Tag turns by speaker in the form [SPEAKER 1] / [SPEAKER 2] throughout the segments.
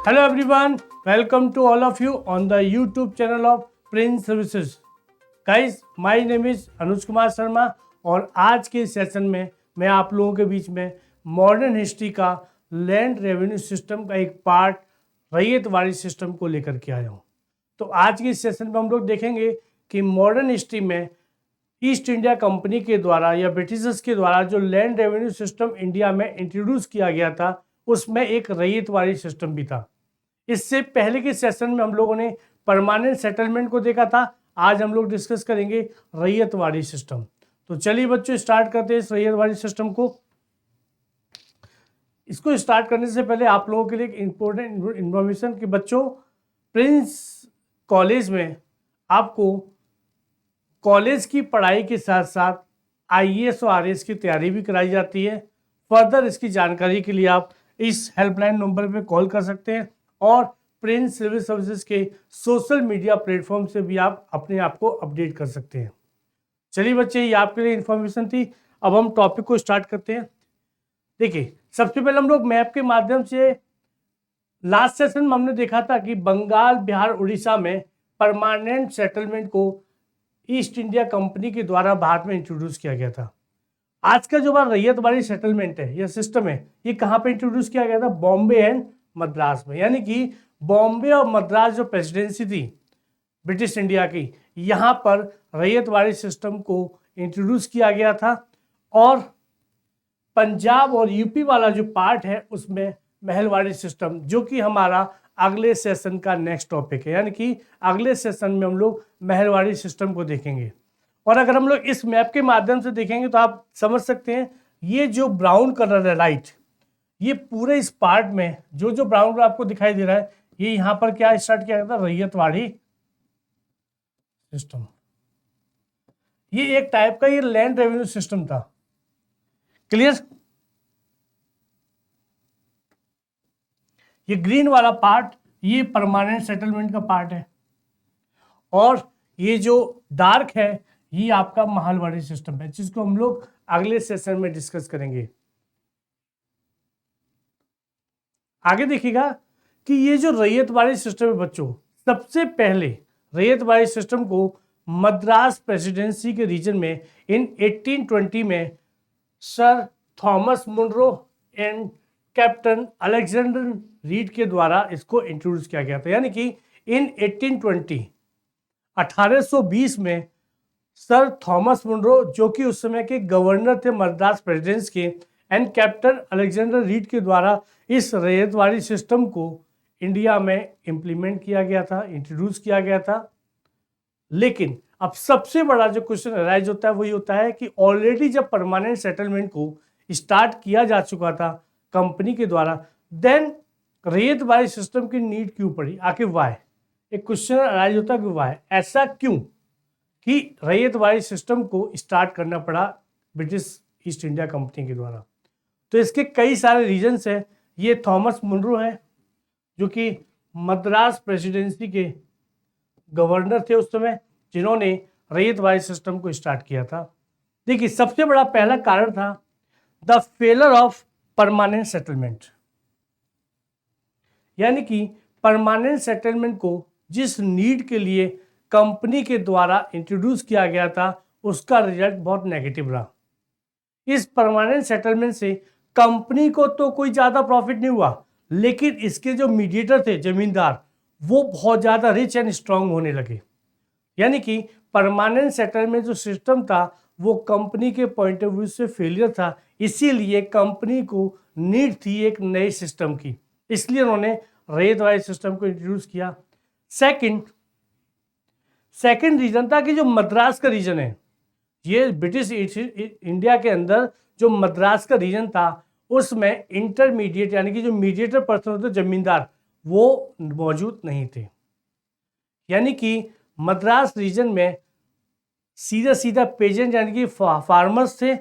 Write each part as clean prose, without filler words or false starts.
[SPEAKER 1] Hello everyone, welcome to all of you on the YouTube channel of Prince Services. Guys, my name is Anuj Kumar Sharma और आज के session में मैं आप लोगों के बीच में मॉडर्न हिस्ट्री का लैंड रेवेन्यू सिस्टम का एक पार्ट रैयतवाड़ी सिस्टम को लेकर के आया हूँ। तो आज के सेशन में हम लोग देखेंगे कि मॉडर्न हिस्ट्री में ईस्ट इंडिया कंपनी के द्वारा या ब्रिटिशर्स के द्वारा जो लैंड रेवेन्यू सिस्टम इंडिया में इंट्रोड्यूस किया गया था उसमें एक रैयतवाड़ी सिस्टम भी था। इससे पहले के सेशन में हम लोगों ने परमानेंट सेटलमेंट को देखा था। आज हम लोग डिस्कस करेंगे रैयतवाड़ी सिस्टम। तो चलिए बच्चों स्टार्ट करते हैं इस रैयतवाड़ी सिस्टम को। इसको स्टार्ट करने से पहले आप लोगों के लिए एक इम्पोर्टेंट इन्फॉर्मेशन कि बच्चों प्रिंस कॉलेज में आपको कॉलेज की पढ़ाई के साथ साथ आईएएस और आरएएस की तैयारी भी कराई जाती है। फर्दर इसकी जानकारी के लिए आप इस हेल्पलाइन नंबर पे कॉल कर सकते हैं और प्रिंस सिविल सर्विसेज के सोशल मीडिया प्लेटफॉर्म से भी आप अपने आप को अपडेट कर सकते हैं। चलिए बच्चे, ये आपके लिए इन्फॉर्मेशन थी। अब हम टॉपिक को स्टार्ट करते हैं। देखिए, सबसे पहले हम लोग मैप के माध्यम से लास्ट सेशन में हमने देखा था कि बंगाल, बिहार, उड़ीसा में परमानेंट सेटलमेंट को ईस्ट इंडिया कंपनी के द्वारा भारत में इंट्रोड्यूस किया गया था। आज का जो हमारा रैयतवाड़ी सेटलमेंट है या सिस्टम है, ये कहाँ पे इंट्रोड्यूस किया गया था? बॉम्बे एंड मद्रास में। यानी कि बॉम्बे और मद्रास जो प्रेसिडेंसी थी ब्रिटिश इंडिया की, यहाँ पर रैयतवाड़ी सिस्टम को इंट्रोड्यूस किया गया था और पंजाब और यूपी वाला जो पार्ट है उसमें महलवाड़ी सिस्टम, जो कि हमारा अगले सेशन का नेक्स्ट टॉपिक है। यानी कि अगले सेशन में हम लोग महलवाड़ी सिस्टम को देखेंगे। और अगर हम लोग इस मैप के माध्यम से देखेंगे तो आप समझ सकते हैं, ये जो ब्राउन कलर है राइट, ये पूरे इस पार्ट में जो जो ब्राउन कलर आपको दिखाई दे रहा है, ये यहाँ पर क्या स्टार्ट किया गया था? रैयतवाड़ी सिस्टम। ये एक टाइप का ये लैंड रेवेन्यू सिस्टम था। क्लियर? ये ग्रीन वाला पार्ट ये परमानेंट सेटलमेंट का पार्ट है और ये जो डार्क है ये आपका महलवाड़ी सिस्टम है, जिसको हम लोग अगले सेशन में डिस्कस करेंगे। आगे देखिएगा कि ये जो रैयतवाड़ी सिस्टम है बच्चों, सबसे पहले रैयतवाड़ी सिस्टम को मद्रास प्रेसिडेंसी के रीजन में इन 1820 में sir Thomas Munro and captain Alexander Read के द्वारा इसको इंट्रोड्यूस किया गया था। यानी कि इन 1820 में सर थॉमस मुनरो, जो कि उस समय के गवर्नर थे मद्रास प्रेसिडेंसी के, एंड कैप्टन अलेक्जेंडर रीड के द्वारा इस रैयतवाड़ी सिस्टम को इंडिया में इम्प्लीमेंट किया गया था, इंट्रोड्यूस किया गया था। लेकिन अब सबसे बड़ा जो क्वेश्चन अराइज होता है वो ये होता है कि ऑलरेडी जब परमानेंट सेटलमेंट को स्टार्ट किया जा चुका था कंपनी के द्वारा, देन रैयतवाड़ी सिस्टम की नीड क्यों पड़ी? आखिर वाई? एक क्वेश्चन अराइज होता है कि वाई, ऐसा क्यों कि रैयतवाड़ी सिस्टम को स्टार्ट करना पड़ा ब्रिटिश ईस्ट इंडिया कंपनी के द्वारा? तो इसके कई सारे रीजंस हैं। ये थॉमस मुनरो है जो कि मद्रास प्रेसिडेंसी के गवर्नर थे उस समय, जिन्होंने रैयतवाड़ी सिस्टम को स्टार्ट किया था। देखिए, सबसे बड़ा पहला कारण था the failure of permanent settlement. यानी कि परमानेंट सेटलमेंट को जिस नीड के लिए कंपनी के द्वारा इंट्रोड्यूस किया गया था उसका रिजल्ट बहुत नेगेटिव रहा। इस परमानेंट सेटलमेंट से कंपनी को तो कोई ज़्यादा प्रॉफिट नहीं हुआ, लेकिन इसके जो मीडिएटर थे जमींदार, वो बहुत ज़्यादा रिच एंड स्ट्रांग होने लगे। यानी कि परमानेंट सेटलमेंट जो सिस्टम था वो कंपनी के पॉइंट ऑफ व्यू से फेलियर था। इसीलिए कंपनी को नीड थी एक नए सिस्टम की, इसलिए उन्होंने रैयतवाड़ी सिस्टम को इंट्रोड्यूस किया। सेकंड रीजन था कि जो मद्रास का रीजन है, ये ब्रिटिश इंडिया के अंदर जो मद्रास का रीजन था उसमें इंटरमीडिएट यानी कि जो मीडिएटर पर्सन होते जमींदार, वो मौजूद नहीं थे। यानी कि मद्रास रीजन में सीधा सीधा पेजेंट यानी कि फार्मर्स थे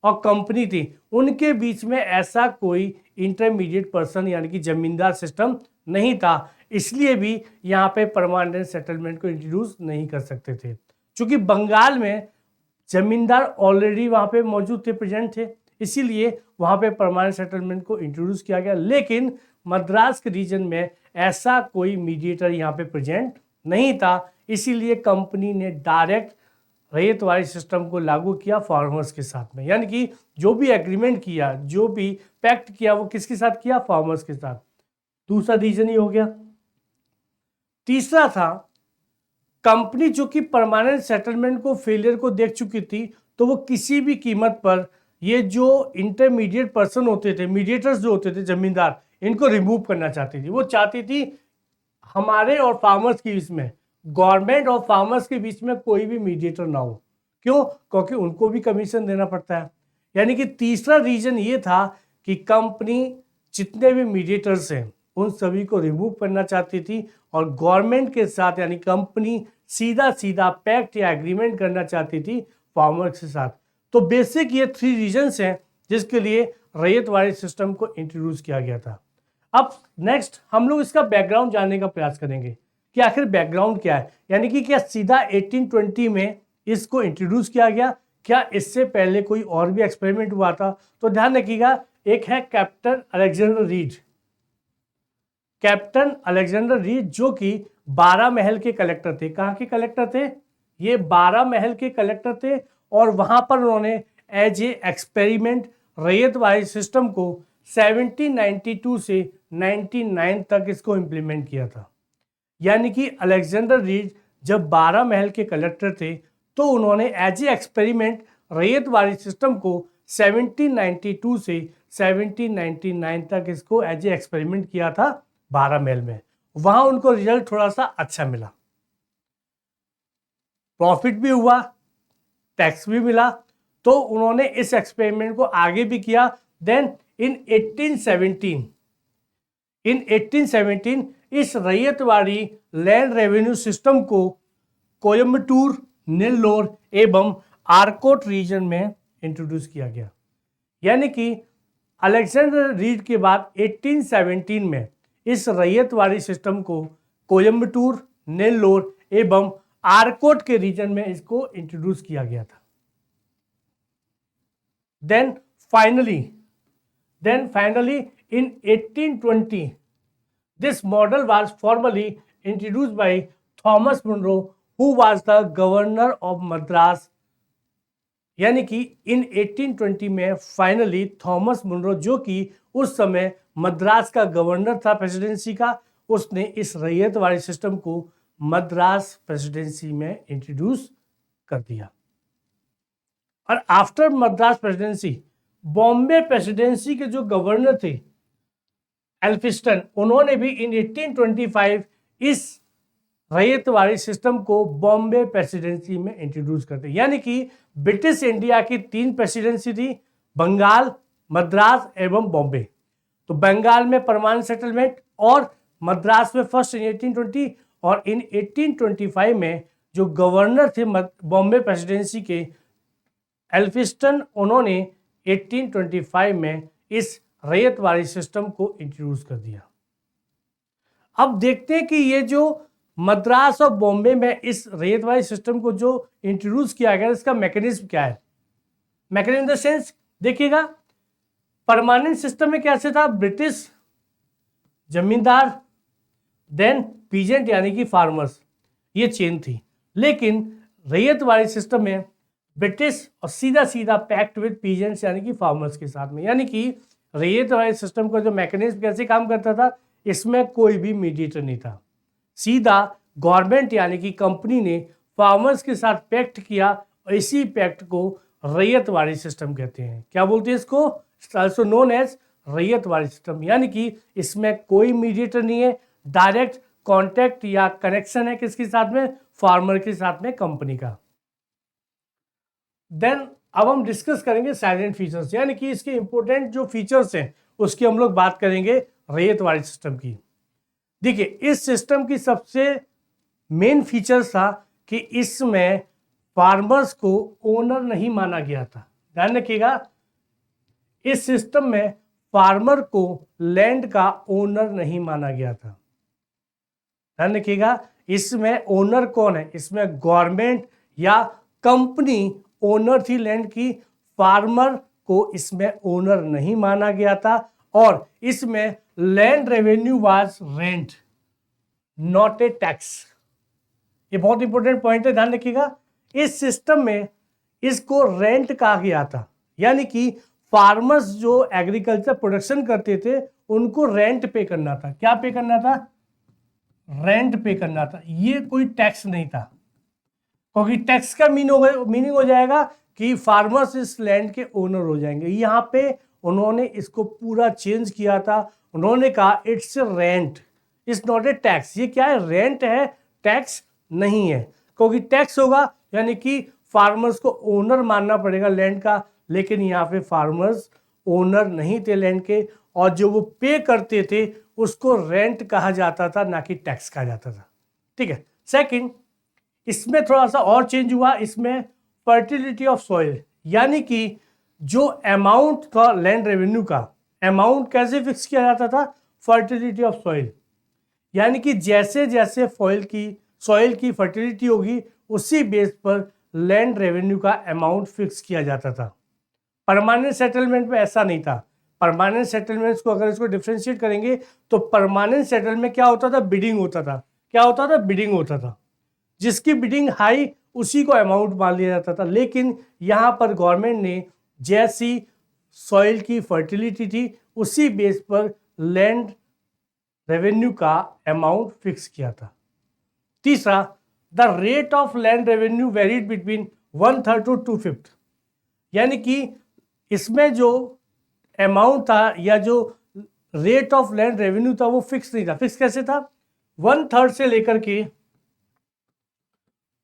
[SPEAKER 1] और कंपनी थी, उनके बीच में ऐसा कोई इंटरमीडिएट पर्सन यानी कि जमींदार सिस्टम नहीं था। इसलिए भी यहाँ पे परमानेंट सेटलमेंट को इंट्रोड्यूस नहीं कर सकते थे, क्योंकि बंगाल में जमींदार ऑलरेडी वहाँ पे मौजूद थे, प्रेजेंट थे, इसीलिए वहाँ पे परमानेंट सेटलमेंट को इंट्रोड्यूस किया गया। लेकिन मद्रास के रीजन में ऐसा कोई मीडिएटर यहाँ पे प्रेजेंट नहीं था, इसीलिए कंपनी ने डायरेक्ट रैयतवाड़ी सिस्टम को लागू किया फार्मर्स के साथ में। यानी कि जो भी एग्रीमेंट किया, जो भी पैक्ट किया, वो किसके साथ किया? फार्मर्स के साथ। दूसरा रीजन ही हो गया। तीसरा था, कंपनी जो कि परमानेंट सेटलमेंट को फेलियर को देख चुकी थी, तो वो किसी भी कीमत पर ये जो इंटरमीडिएट पर्सन होते थे, मीडिएटर्स जो होते थे, जमींदार, इनको रिमूव करना चाहती थी। वो चाहती थी हमारे और फार्मर्स के बीच में, गवर्नमेंट और फार्मर्स के बीच में कोई भी मीडिएटर ना हो। क्यों? क्योंकि उनको भी कमीशन देना पड़ता है। यानी कि तीसरा रीजन ये था कि कंपनी जितने भी मीडिएटर्स हैं उन सभी को रिमूव करना चाहती थी और गवर्नमेंट के साथ, यानी कंपनी सीधा सीधा पैक्ट या एग्रीमेंट करना चाहती थी फार्मर्स के साथ। तो बेसिक ये 3 रीजन्स हैं जिसके लिए रैयतवाड़ी सिस्टम को इंट्रोड्यूस किया गया था। अब नेक्स्ट हम लोग इसका बैकग्राउंड जानने का प्रयास करेंगे कि आखिर बैकग्राउंड क्या है। यानी कि क्या सीधा 1820 में इसको इंट्रोड्यूस किया गया, क्या इससे पहले कोई और भी एक्सपेरिमेंट हुआ था? तो ध्यान रखिएगा, एक है captain Alexander read. Captain Alexander read जो कि 12 महल के कलेक्टर थे। कहाँ के कलेक्टर थे? ये 12 महल के कलेक्टर थे और वहां पर उन्होंने as a experiment Ryotwari system को 1792 से 99 तक इसको इम्प्लीमेंट किया था। यानी कि अलेक्जेंडर रीड जब 12 महल के कलेक्टर थे तो उन्होंने as a experiment Ryotwari system को 1792 से 1799 तक इसको एज ए एक्सपेरिमेंट किया था 12 महल में। वहां उनको रिजल्ट थोड़ा सा अच्छा मिला, प्रॉफिट भी हुआ, टैक्स भी मिला, तो उन्होंने इस एक्सपेरिमेंट को आगे भी किया। देन इन 1817 इस रैयतवाड़ी लैंड रेवेन्यू सिस्टम को कोयम्बटूर, नेल्लोर एवं आरकोट रीजन में इंट्रोड्यूस किया गया। यानी कि अलेक्जेंडर रीड के बाद 1817 में इस रैयतवाड़ी सिस्टम को कोयम्बटूर, नेल्लोर एवं आरकोट के रीजन में इसको इंट्रोड्यूस किया गया था। Then finally in 1820 this model was formally introduced by Thomas Munro who was the governor of Madras। यानी कि इन 1820 में फाइनली थॉमस मुनरो जो कि उस समय मद्रास का गवर्नर था प्रेसिडेंसी का, उसने इस रैयतवाड़ी सिस्टम को मद्रास प्रेसिडेंसी में इंट्रोड्यूस कर दिया। और after Madras presidency Bombay presidency के जो गवर्नर थे एल्फिस्टन, उन्होंने भी इन 1825 इस रैयतवाड़ी सिस्टम को बॉम्बे प्रेसिडेंसी में इंट्रोड्यूस करते। यानी कि ब्रिटिश इंडिया की 3 प्रेसिडेंसी थी, बंगाल, मद्रास एवं बॉम्बे। तो बंगाल में परमानेंट सेटलमेंट और मद्रास में फर्स्ट इन 1820 और इन 1825 में जो गवर्नर थे बॉम्बे प्रेसिडेंसी के एल्फिस्टन, उन्होंने 1825 में इस रैयतवाड़ी सिस्टम को इंट्रोड्यूस कर दिया। अब देखते हैं कि ये जो मद्रास और बॉम्बे में इस रैयतवाड़ी सिस्टम को जो इंट्रोड्यूस किया गया, इसका मैकेनिज्म क्या है। मैकेनिज्म इन द सेंस देखिएगा, परमानेंट सिस्टम में कैसे था, ब्रिटिश जमींदार, देन पीजेंट यानी कि फार्मर्स, ये चेन थी। लेकिन रैयतवाड़ी सिस्टम में ब्रिटिश और सीधा सीधा पैक्ट विद पीजेंट्स यानी कि फार्मर्स के साथ में। यानी कि रैयतवाड़ी सिस्टम का जो मैकेनिज्म कैसे काम करता था, इसमें कोई भी मीडिएटर नहीं था, सीधा गवर्नमेंट यानी कि कंपनी ने फार्मर्स के साथ पैक्ट किया और इसी पैक्ट को रैयतवाड़ी सिस्टम कहते हैं। क्या बोलते हैं इसको? Also known as Ryotwari system. यानी कि इसमें कोई मीडिएटर नहीं है, डायरेक्ट कॉन्टैक्ट या कनेक्शन है किसके साथ में? फार्मर के साथ में, कंपनी का। देन अब हम डिस्कस करेंगे साइलेंट फीचर्स, यानी कि इसके इंपॉर्टेंट जो फीचर्स हैं उसकी हम लोग बात करेंगे रैयतवाड़ी सिस्टम की। देखिए, इस सिस्टम की सबसे मेन फीचर्स था कि इसमें फार्मर्स को ओनर नहीं माना गया था। ध्यान रखिएगा, इस सिस्टम में फार्मर को लैंड का ओनर नहीं माना गया था। ध्यान रखिएगा, इसमें ओनर कौन है? इसमें गवर्नमेंट या कंपनी ओनर थी लैंड की, फार्मर को इसमें ओनर नहीं माना गया था। और इसमें land revenue was rent, not a tax. ये बहुत इंपॉर्टेंट पॉइंट है, ध्यान रखिएगा। इस सिस्टम में इसको रेंट कहा गया था, यानी कि फार्मर्स जो एग्रीकल्चर प्रोडक्शन करते थे उनको रेंट पे करना था। क्या पे करना था? रेंट पे करना था। ये कोई टैक्स नहीं था, क्योंकि टैक्स का मीनिंग हो जाएगा कि फार्मर्स इस लैंड के ओनर हो जाएंगे। यहाँ पे उन्होंने इसको पूरा चेंज किया था। उन्होंने कहा it's rent, it's not a tax. ये क्या है? रेंट है, टैक्स नहीं है। क्योंकि टैक्स होगा यानी कि फार्मर्स को ओनर मानना पड़ेगा लैंड का, लेकिन यहाँ पे फार्मर्स ओनर नहीं थे लैंड के, और जो वो पे करते थे उसको रेंट कहा जाता था, ना कि टैक्स कहा जाता था। ठीक है। सेकंड, इसमें थोड़ा सा और चेंज हुआ। इसमें फर्टिलिटी ऑफ सॉइल, यानी कि जो अमाउंट था लैंड रेवेन्यू का, अमाउंट कैसे फिक्स किया जाता था? फर्टिलिटी ऑफ सॉइल, यानी कि जैसे जैसे सॉइल की फर्टिलिटी होगी उसी बेस पर लैंड रेवेन्यू का अमाउंट फिक्स किया जाता था। परमानेंट सेटलमेंट में ऐसा नहीं था। परमानेंट सेटलमेंट्स को अगर इसको डिफ्रेंशिएट करेंगे तो परमानेंट सेटलमेंट में क्या होता था? बिडिंग होता था। क्या होता था? बिडिंग होता था। जिसकी बिडिंग हाई उसी को अमाउंट मान लिया जाता था। लेकिन यहाँ पर गवर्नमेंट ने जैसी सॉइल की फर्टिलिटी थी उसी बेस पर लैंड रेवेन्यू का अमाउंट फिक्स किया था। तीसरा, the rate of land revenue varied between 1/3 to 2/5, यानी कि इसमें जो अमाउंट था या जो रेट ऑफ लैंड रेवेन्यू था वो फिक्स नहीं था। फिक्स कैसे था? 1/3 से लेकर के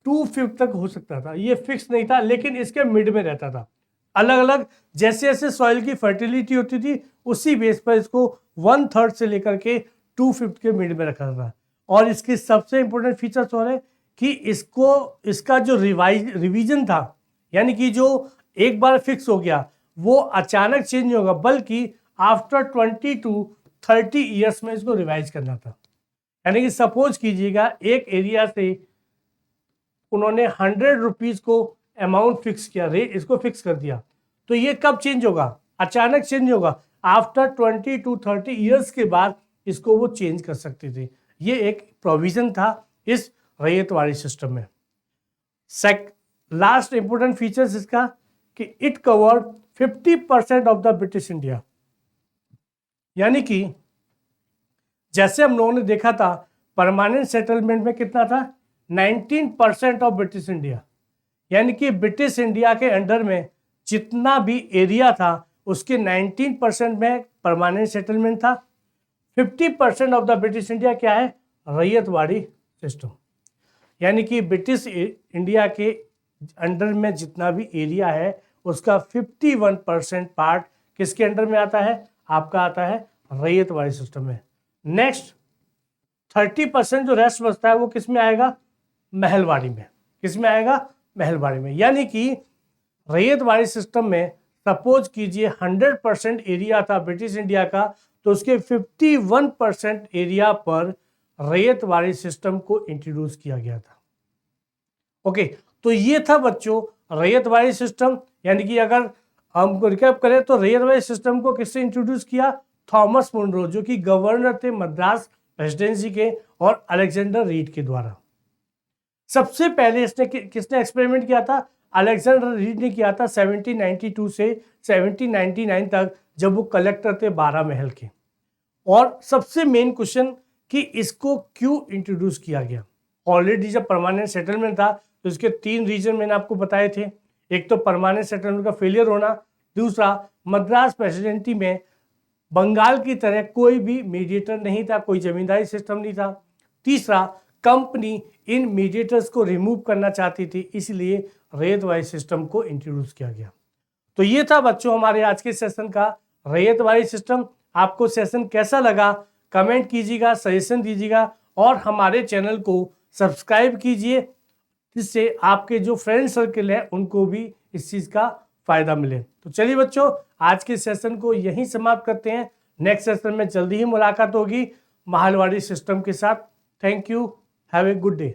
[SPEAKER 1] 2/5 तक हो सकता था। ये फिक्स नहीं था, लेकिन इसके मिड में रहता था। अलग अलग जैसे जैसे सॉइल की फर्टिलिटी होती थी उसी बेस पर इसको 1/3 से लेकर के 2/5 के मिड में रखा था। और इसकी सबसे इंपॉर्टेंट फीचर्स और है कि इसका जो रिवीजन था, यानी कि जो एक बार फिक्स हो गया वो अचानक चेंज नहीं होगा, बल्कि आफ्टर 20 टू 30 ईयर्स में इसको रिवाइज करना था। यानी कि सपोज कीजिएगा एक एरिया से उन्होंने 100 रुपीज को अमाउंट फिक्स किया, रेट इसको फिक्स कर दिया, तो ये कब चेंज होगा? अचानक चेंज होगा। आफ्टर 20 टू 30 ईयर्स के बाद इसको वो चेंज कर सकते थे। ये एक प्रोविजन था इस रैयतवाड़ी सिस्टम में। लास्ट इंपोर्टेंट फीचर्स इसका कि it covered 50% of the British India, यानी कि जैसे हम लोगों ने देखा था परमानेंट सेटलमेंट में कितना था? 19% ऑफ ब्रिटिश इंडिया, यानी कि ब्रिटिश इंडिया के अंडर में जितना भी एरिया था उसके 19% में परमानेंट सेटलमेंट था। 50% ऑफ द ब्रिटिश इंडिया क्या है? रैयतवाड़ी सिस्टम, यानी कि ब्रिटिश इंडिया के अंडर में जितना भी एरिया है उसका 51% पार्ट किसके अंडर में आता है? आपका आता है रैयतवाड़ी सिस्टम में। नेक्स्ट 30% जो रेस्ट बचता है वो किस में आएगा? महलवाड़ी में। किस में आएगा? महलवाड़ी में। यानी कि रैयतवाड़ी सिस्टम में सपोज कीजिए 100% एरिया था ब्रिटिश इंडिया का, तो उसके 51% एरिया पर रैयतवाड़ी सिस्टम को इंट्रोड्यूस किया गया था। ओके, तो ये था बच्चों रैयतवाड़ी सिस्टम। यानी कि अगर हम रिकैप करें तो रैयतवाड़ी सिस्टम को किससे इंट्रोड्यूस किया? थॉमस मुनरो, जो कि गवर्नर थे मद्रास प्रेसिडेंसी के, और अलेक्जेंडर रीड के द्वारा। सबसे पहले इसने किसने एक्सपेरिमेंट किया था? अलेक्जेंडर रीड ने किया था 1792 से 1799 तक, जब वो कलेक्टर थे 12 महल के। और सबसे मेन क्वेश्चन कि इसको क्यों इंट्रोड्यूस किया गया? ऑलरेडी जब परमानेंट सेटलमेंट था तो इसके 3 रीजन मैंने आपको बताए थे। एक तो परमानेंट सेटलमेंट का फेलियर होना, दूसरा मद्रास प्रेसिडेंसी में बंगाल की तरह कोई भी मीडिएटर नहीं था, कोई जमींदारी सिस्टम नहीं था, तीसरा कंपनी इन मीडिएटर्स को रिमूव करना चाहती थी, इसलिए रैयतवाड़ी सिस्टम को इंट्रोड्यूस किया गया। तो ये था बच्चों हमारे आज के सेशन का रैयतवाड़ी सिस्टम। आपको सेशन कैसा लगा कमेंट कीजिएगा, सजेशन दीजिएगा, और हमारे चैनल को सब्सक्राइब कीजिए, जिससे आपके जो फ्रेंड सर्कल है उनको भी इस चीज़ का फायदा मिले। तो चलिए बच्चों, आज के सेशन को यहीं समाप्त करते हैं। नेक्स्ट सेशन में जल्दी ही मुलाकात होगी महलवाड़ी सिस्टम के साथ। Thank you, have a good day.